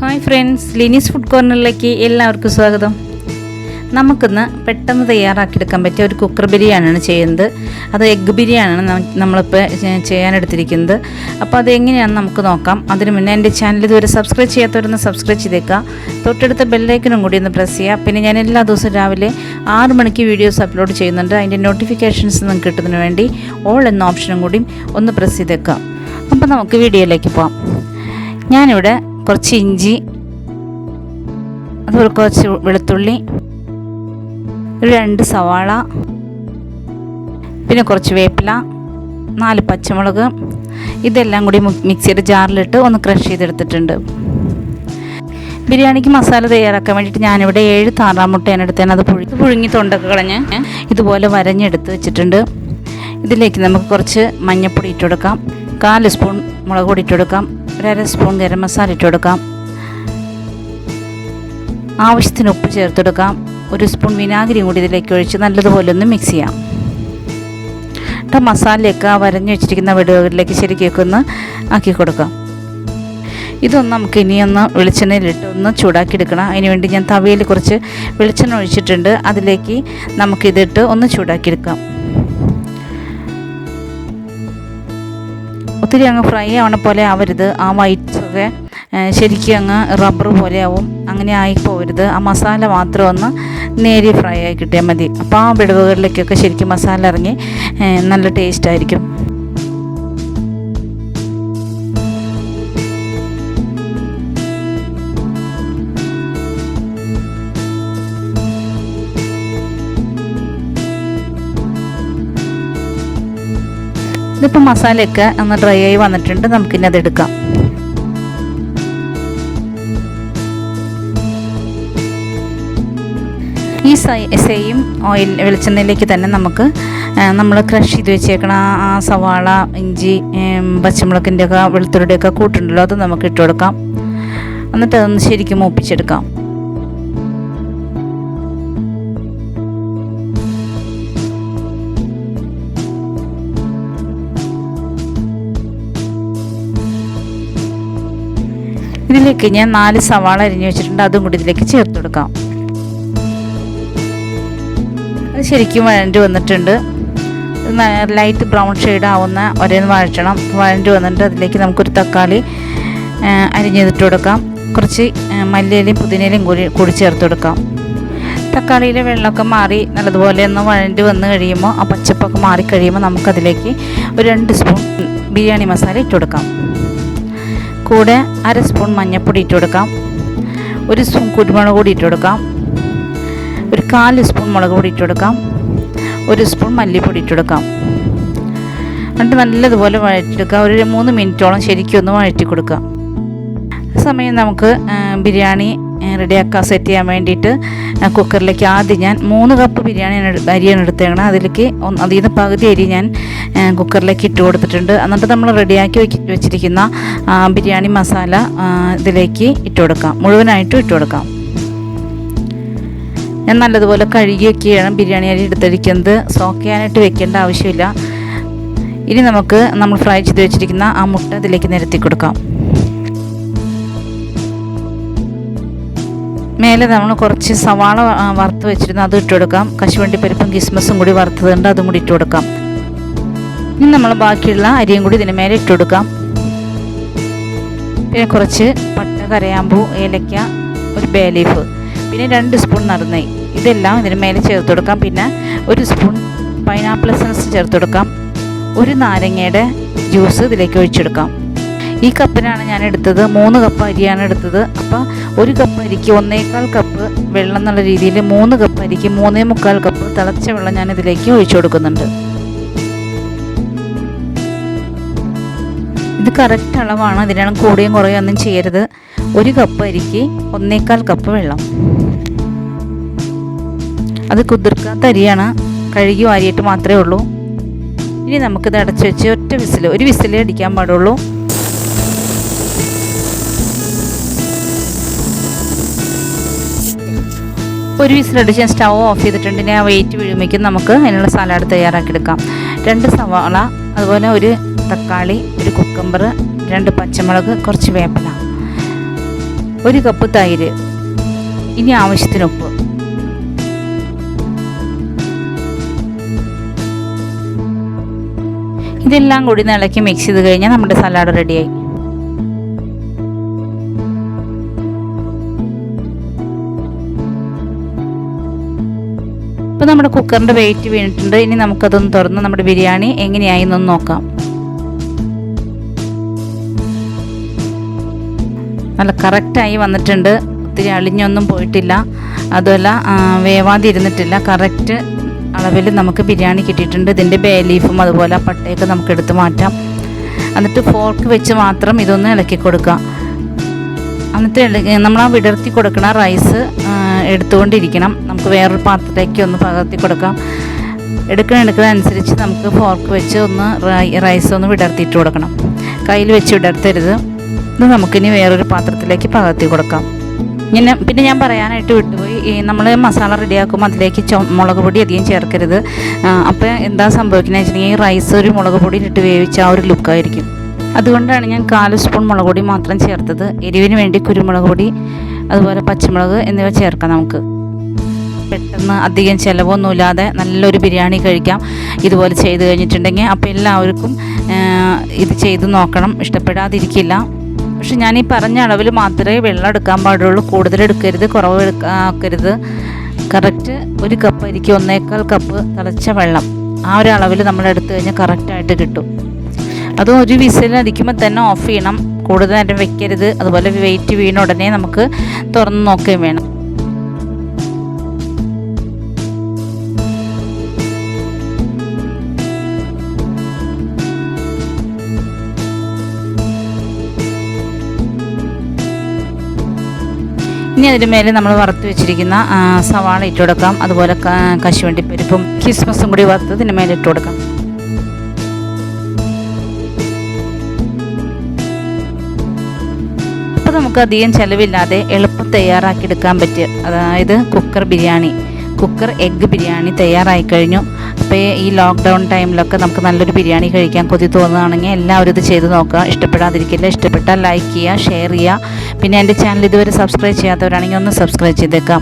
Hi friends, ലിനീസ് food കോർണറിലേക്ക് എല്ലാവർക്കും സ്വാഗതം. നമുക്കിന്ന് പെട്ടെന്ന് തയ്യാറാക്കിയെടുക്കാൻ പറ്റിയ ഒരു കുക്കർ ബിരിയാണിയാണ് ചെയ്യുന്നത്. അത് എഗ്ഗ് ബിരിയാണിയാണ് നമ്മളിപ്പോൾ ചെയ്യാനെടുത്തിരിക്കുന്നത്. അപ്പോൾ അതെങ്ങനെയാണെന്ന് നമുക്ക് നോക്കാം. അതിന് മുന്നേ എൻ്റെ ചാനൽ ഇതുവരെ സബ്സ്ക്രൈബ് ചെയ്യാത്തവരൊന്ന് സബ്സ്ക്രൈബ് ചെയ്തേക്കുക. തൊട്ടടുത്ത ബെല്ലൈക്കനും കൂടി ഒന്ന് പ്രസ് ചെയ്യുക. പിന്നെ ഞാൻ എല്ലാ ദിവസവും രാവിലെ 6 മണിക്ക് വീഡിയോസ് അപ്ലോഡ് ചെയ്യുന്നുണ്ട്. അതിൻ്റെ നോട്ടിഫിക്കേഷൻസ് നിങ്ങൾക്ക് കിട്ടുന്നതിന് വേണ്ടി ഓൾ എന്ന ഓപ്ഷനും കൂടി ഒന്ന് പ്രസ് ചെയ്തേക്കുക. അപ്പോൾ നമുക്ക് വീഡിയോയിലേക്ക് പോകാം. ഞാനിവിടെ കുറച്ച് ഇഞ്ചി, അതുപോലെ കുറച്ച് വെളുത്തുള്ളി, ഒരു 2 സവാള, പിന്നെ കുറച്ച് വേപ്പില, 4 പച്ചമുളക്, ഇതെല്ലാം കൂടി മിക്സിയുടെ ജാറിലിട്ട് ഒന്ന് ക്രഷ് ചെയ്തെടുത്തിട്ടുണ്ട്. ബിരിയാണിക്ക് മസാല തയ്യാറാക്കാൻ വേണ്ടിയിട്ട് ഞാനിവിടെ 7 താറാമുട്ടയാണ് എടുത്തത്. അത് പുഴുങ്ങി തൊണ്ടൊക്കെ കളഞ്ഞ് ഇതുപോലെ വരഞ്ഞെടുത്ത് വെച്ചിട്ടുണ്ട്. ഇതിലേക്ക് നമുക്ക് കുറച്ച് മഞ്ഞൾപ്പൊടി ഇട്ട് കൊടുക്കാം, 1/4 സ്പൂൺ മുളക് പൊടി ഇട്ട് കൊടുക്കാം, 1/2 സ്പൂൺ ഗരം മസാല ഇട്ട് കൊടുക്കാം, ആവശ്യത്തിന് ഉപ്പ് ചേർത്തെടുക്കാം, 1 സ്പൂൺ വിനാഗിരിയും കൂടി ഇതിലേക്ക് ഒഴിച്ച് നല്ലതുപോലെ ഒന്ന് മിക്സ് ചെയ്യാം. എന്നിട്ട് മസാലയൊക്കെ വരഞ്ഞു വെച്ചിരിക്കുന്ന വെടുകളിലേക്ക് ശരിക്കൊക്കെ ഒന്ന് ആക്കി കൊടുക്കാം. ഇതൊന്ന് നമുക്ക് ഇനിയൊന്ന് വെളിച്ചെണ്ണയിലിട്ട് ഒന്ന് ചൂടാക്കി എടുക്കണം. അതിനുവേണ്ടി ഞാൻ തവയിൽ കുറച്ച് വെളിച്ചെണ്ണ ഒഴിച്ചിട്ടുണ്ട്. അതിലേക്ക് നമുക്കിതിട്ട് ഒന്ന് ചൂടാക്കിയെടുക്കാം. ഒത്തിരി അങ്ങ് ഫ്രൈ ആവണ പോലെ ആവരുത്. ആ വൈറ്റ്സൊക്കെ ശരിക്കും അങ്ങ് റബ്ബർ പോലെ ആവും. അങ്ങനെ ആയി പോകരുത്. ആ മസാല മാത്രം ഒന്ന് നേരി ഫ്രൈ ആയി കിട്ടിയാൽ മതി. അപ്പോൾ ആ വിടവുകളിലേക്കൊക്കെ ശരിക്കും മസാല ഇറങ്ങി നല്ല ടേസ്റ്റായിരിക്കും. ഇതിപ്പോൾ മസാലയൊക്കെ ഒന്ന് ഡ്രൈ ആയി വന്നിട്ടുണ്ട്. നമുക്കിനി അതെടുക്കാം. ഈ സെയിം ഓയിൽ വെളിച്ചെണ്ണയിലേക്ക് തന്നെ നമുക്ക് നമ്മൾ ക്രഷ് ചെയ്ത് വെച്ചേക്കണ ആ സവാള, ഇഞ്ചി, പച്ചമുളകിൻ്റെ ഒക്കെ വെളുത്തുള്ളിയുടെയൊക്കെ കൂട്ടുണ്ടല്ലോ, അത് നമുക്ക് ഇട്ട് കൊടുക്കാം. എന്നിട്ട് അതൊന്ന് ശരിക്കും മൂപ്പിച്ചെടുക്കാം. ഇതിലേക്ക് ഞാൻ 4 സവാള അരിഞ്ഞ് വെച്ചിട്ടുണ്ട്. അതും കൂടി ഇതിലേക്ക് ചേർത്ത് കൊടുക്കാം. അത് ശരിക്കും വഴണ്ട് വന്നിട്ടുണ്ട്. ലൈറ്റ് ബ്രൗൺ ഷെയ്ഡ് ആവുന്ന ഒരേ വഴറ്റണം. വഴണ്ട് വന്നിട്ട് അതിലേക്ക് നമുക്കൊരു തക്കാളി അരിഞ്ഞിട്ട് കൊടുക്കാം. കുറച്ച് മല്ലിയിലയും പുതിനയിലയും കൂടി ചേർത്ത് കൊടുക്കാം. തക്കാളിയിലെ വെള്ളമൊക്കെ മാറി നല്ലതുപോലെ ഒന്ന് വഴണ്ട് വന്ന് കഴിയുമ്പോൾ, ആ പച്ചപ്പൊക്കെ മാറിക്കഴിയുമ്പോൾ നമുക്കതിലേക്ക് ഒരു 2 സ്പൂൺ ബിരിയാണി മസാല ഇട്ട് കൊടുക്കാം. കൂടെ 1/2 സ്പൂൺ മഞ്ഞൾപ്പൊടി ഇട്ട് കൊടുക്കാം, 1 സ്പൂൺ കുരുമുളക് പൊടി ഇട്ട് കൊടുക്കാം, ഒരു 1/4 സ്പൂൺ മുളക് പൊടി ഇട്ട് കൊടുക്കാം, 1 സ്പൂൺ മല്ലിപ്പൊടി ഇട്ട് കൊടുക്കാം. എന്നിട്ട് നല്ലതുപോലെ വഴറ്റിയെടുക്കുക. ഒരു 3 മിനിറ്റോളം ശരിക്കും ഒന്ന് വഴറ്റി കൊടുക്കുക. ആ സമയം നമുക്ക് ബിരിയാണി റെഡിയാക്കാൻ സെറ്റ് ചെയ്യാൻ വേണ്ടിയിട്ട് കുക്കറിലേക്ക് ആദ്യം ഞാൻ 3 കപ്പ് അരിയാണ് എടുത്തേക്കണം. അതിലേക്ക് അതിൽ നിന്ന് പകുതി അരി ഞാൻ കുക്കറിലേക്ക് ഇട്ട് കൊടുത്തിട്ടുണ്ട്. എന്നിട്ട് നമ്മൾ റെഡിയാക്കി വെച്ചിരിക്കുന്ന ബിരിയാണി മസാല ഇതിലേക്ക് ഇട്ട് കൊടുക്കാം. മുഴുവനായിട്ടും ഇട്ട് കൊടുക്കാം. ഞാൻ നല്ലതുപോലെ കഴുകിയൊക്കെയാണ് ബിരിയാണി അരി എടുത്തിരിക്കുന്നത്. സോക്ക് ചെയ്യാനായിട്ട് വെക്കേണ്ട ആവശ്യമില്ല. ഇനി നമ്മൾ ഫ്രൈ ചെയ്ത് വെച്ചിരിക്കുന്ന ആ മുട്ട ഇതിലേക്ക് നിരത്തി കൊടുക്കാം. മേലെ നമ്മൾ കുറച്ച് സവാള വറുത്ത് വെച്ചിരുന്നു, അത് ഇട്ട് കൊടുക്കാം. കശുവണ്ടിപ്പരിപ്പും കിസ്മസും കൂടി വറുത്തതുണ്ട്, അതും കൂടി ഇട്ട് കൊടുക്കാം. ഇനി നമ്മൾ ബാക്കിയുള്ള അരിയും കൂടി ഇതിന് മേലെ ഇട്ട് കൊടുക്കാം. പിന്നെ കുറച്ച് പട്ട, കരയാമ്പൂ, ഏലക്ക, ഒരു ബേ ലീഫ്, പിന്നെ 2 സ്പൂൺ നറുനെയ്യ്, ഇതെല്ലാം ഇതിന് മേലെ ചേർത്ത് കൊടുക്കാം. പിന്നെ 1 സ്പൂൺ പൈനാപ്പിൾ എസൻസ് ചേർത്ത് കൊടുക്കാം. 1 നാരങ്ങയുടെ ജ്യൂസ് ഇതിലേക്ക് ഒഴിച്ചെടുക്കാം. ഈ കപ്പിനാണ് ഞാൻ എടുത്തത്. 3 കപ്പ് അരിയാണ് എടുത്തത്. അപ്പോൾ 1 കപ്പ് അരിക്ക് 1.25 കപ്പ് വെള്ളം എന്നുള്ള രീതിയിൽ 3 കപ്പ് അരിക്ക് 3.25 കപ്പ് തിളച്ച വെള്ളം ഞാൻ ഇതിലേക്ക് ഒഴിച്ചു കൊടുക്കുന്നുണ്ട്. ഇത് കറക്റ്റ് അളവാണ്. ഇതിനാണ് കൂടിയും കുറയും ഒന്നും ചെയ്യരുത്. 1 കപ്പ് അരിക്ക് 1.25 കപ്പ് വെള്ളം. അത് കുതിർക്കാത്ത അരിയാണ്, കഴുകി വാരിയിട്ട് മാത്രമേ ഉള്ളൂ. ഇനി നമുക്കിത് അടച്ചു വെച്ച് ഒരു വിസിലേ അടിക്കാൻ പാടുള്ളൂ. ഒരു വിസിലടിച്ച് ഞാൻ സ്റ്റവ് ഓഫ് ചെയ്തിട്ടുണ്ട്. ഇനി ആ വെയിറ്റ് വീഴുമ്പോഴേക്കും നമുക്ക് അതിനുള്ള സലാഡ് തയ്യാറാക്കിയെടുക്കാം. 2 സവാള, അതുപോലെ 1 തക്കാളി, 1 കുക്കമ്പർ, 2 പച്ചമുളക്, കുറച്ച് വേപ്പില, 1 കപ്പ് തൈര്, ഇനി ആവശ്യത്തിന് ഉപ്പ്. ഇതെല്ലാം കൂടി ഇളക്കി മിക്സ് ചെയ്ത് കഴിഞ്ഞാൽ നമ്മുടെ സലാഡ് റെഡിയായി. ഇപ്പോൾ നമ്മുടെ കുക്കറിൻ്റെ വെയിറ്റ് വീണിട്ടുണ്ട്. ഇനി നമുക്കതൊന്ന് തുറന്ന് നമ്മുടെ ബിരിയാണി എങ്ങനെയായി എന്നൊന്ന് നോക്കാം. നല്ല കറക്റ്റായി വന്നിട്ടുണ്ട്. ഒത്തിരി അളിഞ്ഞൊന്നും പോയിട്ടില്ല, അതുമല്ല വേവാതിരുന്നിട്ടില്ല. കറക്റ്റ് അളവിൽ നമുക്ക് ബിരിയാണി കിട്ടിയിട്ടുണ്ട്. ഇതിൻ്റെ ബേ ലീഫും അതുപോലെ പട്ടയൊക്കെ നമുക്ക് എടുത്ത് മാറ്റാം. എന്നിട്ട് ഫോർക്ക് വെച്ച് മാത്രം ഇതൊന്ന് ഇളക്കി കൊടുക്കാം. എന്നിട്ട് നമ്മൾ ആ വിടർത്തി കൊടുക്കണ റൈസ് എടുത്തുകൊണ്ടിരിക്കണം. നമുക്ക് വേറൊരു പാത്രത്തിലേക്ക് ഒന്ന് പകർത്തി കൊടുക്കാം. എടുക്കുന്നതനുസരിച്ച് നമുക്ക് ഫോർക്ക് വെച്ച് ഒന്ന് റൈസ് ഒന്ന് വിടർത്തിയിട്ട് കൊടുക്കണം. കയ്യിൽ വെച്ച് വിടർത്തരുത്. ഇത് നമുക്കിനി വേറൊരു പാത്രത്തിലേക്ക് പകർത്തി കൊടുക്കാം. പിന്നെ ഞാൻ പറയാനായിട്ട് വിട്ടുപോയി, നമ്മൾ മസാല റെഡിയാക്കുമ്പോൾ അതിലേക്ക് മുളക് പൊടി അധികം ചേർക്കരുത്. അപ്പോൾ എന്താ സംഭവിക്കുന്നത് വെച്ചിട്ടുണ്ടെങ്കിൽ ഈ റൈസ് ഒരു മുളക് പൊടിയിലിട്ട് വേവിച്ച ആ ഒരു ലുക്കായിരിക്കും. അതുകൊണ്ടാണ് ഞാൻ 1/4 സ്പൂൺ മുളക് പൊടി മാത്രം ചേർത്തത്. എരിവിന് വേണ്ടി കുരുമുളക് പൊടി അതുപോലെ പച്ചമുളക് എന്നിവ ചേർക്കാം. നമുക്ക് പെട്ടെന്ന് അധികം ചിലവൊന്നുമില്ലാതെ നല്ലൊരു ബിരിയാണി കഴിക്കാം ഇതുപോലെ ചെയ്ത് കഴിഞ്ഞിട്ടുണ്ടെങ്കിൽ. അപ്പോൾ എല്ലാവർക്കും ഇത് ചെയ്ത് നോക്കണം, ഇഷ്ടപ്പെടാതിരിക്കില്ല. പക്ഷെ ഞാൻ ഈ പറഞ്ഞ അളവിൽ മാത്രമേ വെള്ളം എടുക്കാൻ പാടുള്ളൂ. കൂടുതൽ എടുക്കരുത്, കുറവ് ആക്കരുത്. കറക്റ്റ് 1 കപ്പ് അരിക്ക് 1.25 കപ്പ് തിളച്ച വെള്ളം, ആ ഒരു അളവിൽ നമ്മൾ എടുത്തു കഴിഞ്ഞാൽ കറക്റ്റായിട്ട് കിട്ടും. അതും ഒരു വിസിലടിക്കുമ്പോൾ തന്നെ ഓഫ് ചെയ്യണം, കൂടുതൽ നേരം വെക്കരുത്. അതുപോലെ വെയിറ്റ് വീണ ഉടനെ നമുക്ക് തുറന്ന് നോക്കുകയും വേണം. ഇനി അതിന് മേലെ നമ്മൾ വറുത്ത് വെച്ചിരിക്കുന്ന സവാള ഇട്ട് കൊടുക്കാം. അതുപോലെ കശുവണ്ടിപ്പരിപ്പും കിസ്മസും കൂടി വറുത്ത് ഇതിന് മേലെ ഇട്ട് കൊടുക്കാം. അപ്പോൾ നമുക്ക് അധികം ചിലവില്ലാതെ എളുപ്പം തയ്യാറാക്കിയെടുക്കാൻ പറ്റുക, അതായത് കുക്കർ എഗ്ഗ് ബിരിയാണി തയ്യാറായി കഴിഞ്ഞു. അപ്പോൾ ഈ ലോക്ക്ഡൗൺ ടൈമിലൊക്കെ നമുക്ക് നല്ലൊരു ബിരിയാണി കഴിക്കാൻ കൊതി തോന്നുകയാണെങ്കിൽ എല്ലാവരും ഇത് ചെയ്ത് നോക്കുക. ഇഷ്ടപ്പെടാതിരിക്കില്ല. ഇഷ്ടപ്പെട്ടാൽ ലൈക്ക് ചെയ്യുക, ഷെയർ ചെയ്യുക. പിന്നെ എൻ്റെ ചാനൽ ഇതുവരെ സബ്സ്ക്രൈബ് ചെയ്യാത്തവരാണെങ്കിൽ ഒന്ന് സബ്സ്ക്രൈബ് ചെയ്തേക്കാം.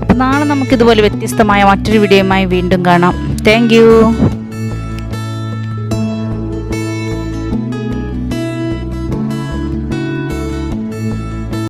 അപ്പോൾ നാളെ നമുക്കിതുപോലെ വ്യത്യസ്തമായ മറ്റൊരു വീഡിയോയുമായി വീണ്ടും കാണാം. Thank you.